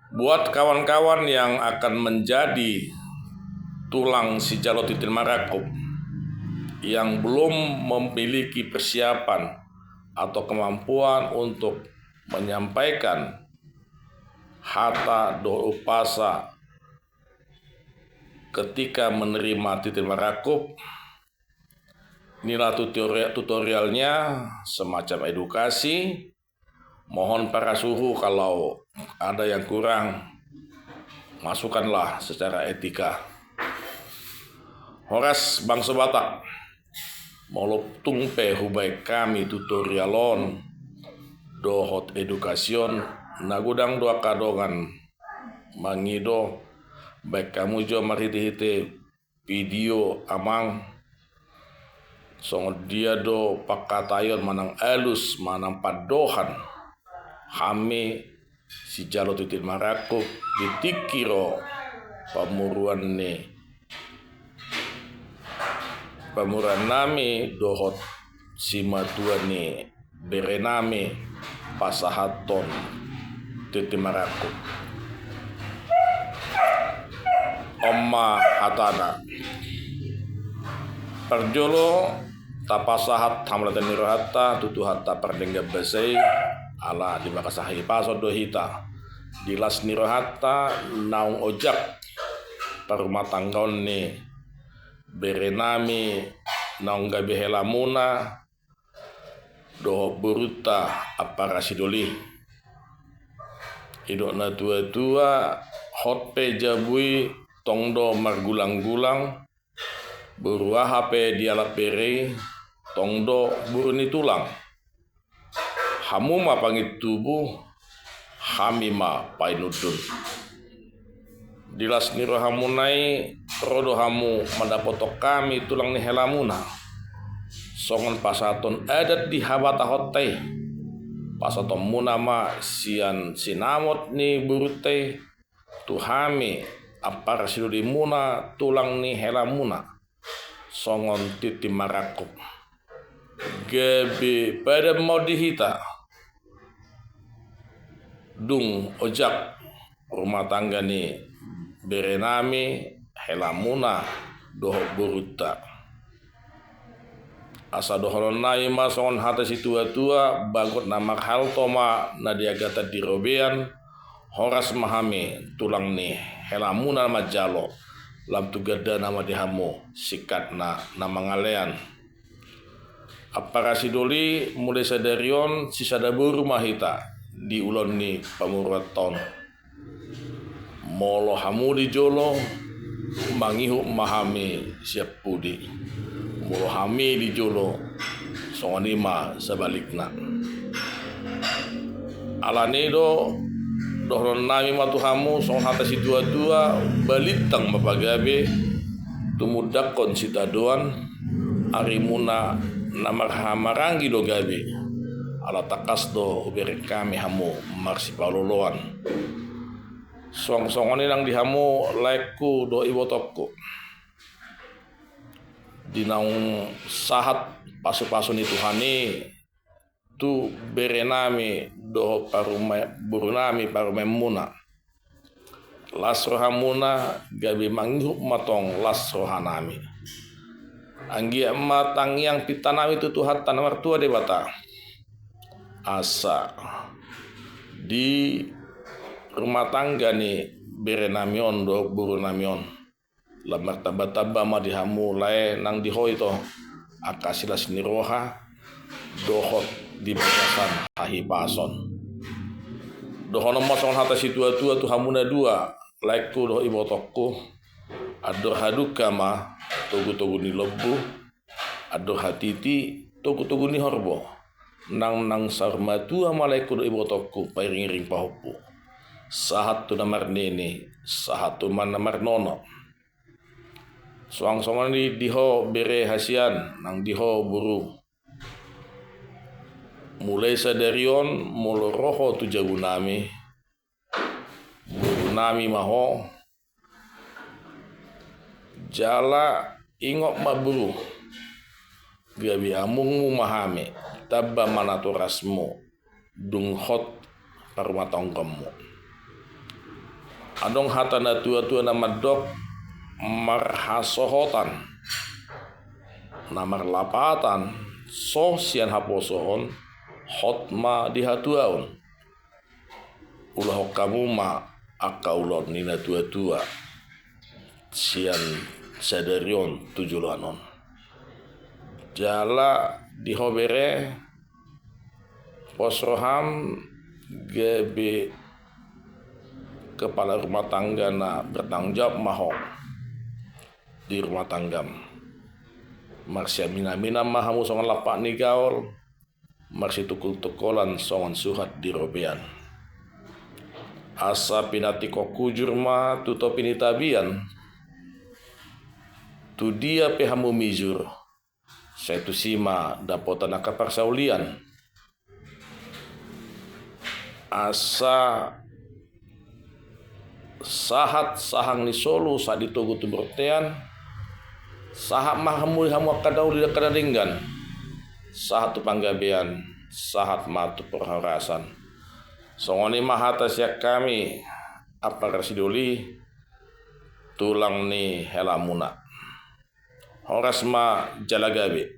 Buat kawan-kawan yang akan menjadi tulang si Jalo Titil Marakup yang belum memiliki persiapan atau kemampuan untuk menyampaikan hata doa upasa ketika menerima Titil Marakup, inilah tutorialnya, semacam edukasi. Mohon para suhu kalau ada yang kurang, masukkanlah secara etika. Horas bangsa Batak, molop tungpe hubai kami tutorialon dohot edukasion nagudang doa kadongan mangido baik kamu jo mariti-hiti video amang songot dia do pakatayon manang alus manang padohan hame si Jalo Titil Marakup ditikiro pamuruan nami dohot si matuan ni berenami pasahaton Titil Marakup Oma hatana perjolo tapasahat hamlatan nirohata tutu hatta perdengga besei ala di makasahi paso dohita dilas nirohata naung ojak perumah tanggaon ni berenami naung gabi helamuna doho buruta aparasidoli idok na tua-tua hotpe jabui tongdo margulang-gulang berua HP dialat pere tongdo buruni tulang hamuma pangit tubuh hamima painudun dilas niro hamunai rodo hamu mendapotok kami tulang ni helamuna songon pasaton adat di habata hotai pasaton munama sian sinamot ni burute tuhami apar sidudi muna tulang ni helamuna songon Titil Marakup gabi pada mau dihita dung ojak rumah tangga ni berenami helamuna doho buruta asa dohoron nai masongon hata si tua-tua bagot namak hal toma nadiagata dirobean horas mahami tulang ni helamuna nama Jalo lam tugada nama dihamu sikat nama ngalean aparasidoli mulai sadarion sisadaburu mahita di ulon ni pamuraton molo hamu di jolo mangihu mahami siap pudi molo hami di jolo songonima sebalikna alane do dohron nami matuhamu song hata si dua-dua balitang mapagabe tumudakon si tadoan arimuna namarhamaranggi do gabe ala takas do ubere kami hamu marsi paloloan song-songoni nang dihamu laiku do ibotokku dinaung sahat pasu-pasu ni Tuhani tu berenami do burunami parume muna lasrohamuna gabi mangihuk matong lasrohanami anggia matang yang pitanami tu Tuhan tanah tua de bata asa di rumah tangga ni berenamion do burunamion lamar taba-taba ma dihamu lae nang dihoi to akasilas niroha dohot di batasan hahipason dohono mosong hata si tua-tua tu hamuna dua laiku doh ibotokku ador haduka ma togu-togu ni lebu ador hatiti togu-togu ni horbo nang sarmatua malaiku do ibotokku pairing-ring pahopu sahat tu namar nene sahat tu man namar nono soang-songan diho bere hasian nang diho buru mulai sadarion mulu roho tu jagunami burunami maho jala ingok maburu gabi amungmu mahame tabba manaturasmu dung hot parumah tanggamu adong hatana tua-tua nama dok marhasohotan namar lapatan sosian haposohon hotma dihatuaun ulah kamu ma akaulon nina tua-tua sian sadarion tujulanon jala dihobere posroham gebe kepala rumah tangga na bertanggung jawab mahok di rumah tanggam marsya mina mahamu songan lapak ni gaul marsi tukul-tukulan songan suhat di robean asa pinati kokujur ma tuto pinitabian tu dia pehamu mizur saya tu sima dapotan akaparsaulian asa sahat sahang ni solo saat ditugu tubertean sahat mahamu hamu kadau di kadadinggan sahat tu panggabean sahat matu perharasan songoni mahata siak kami apa rasiduli tulang ni helamuna horas ma jalagabe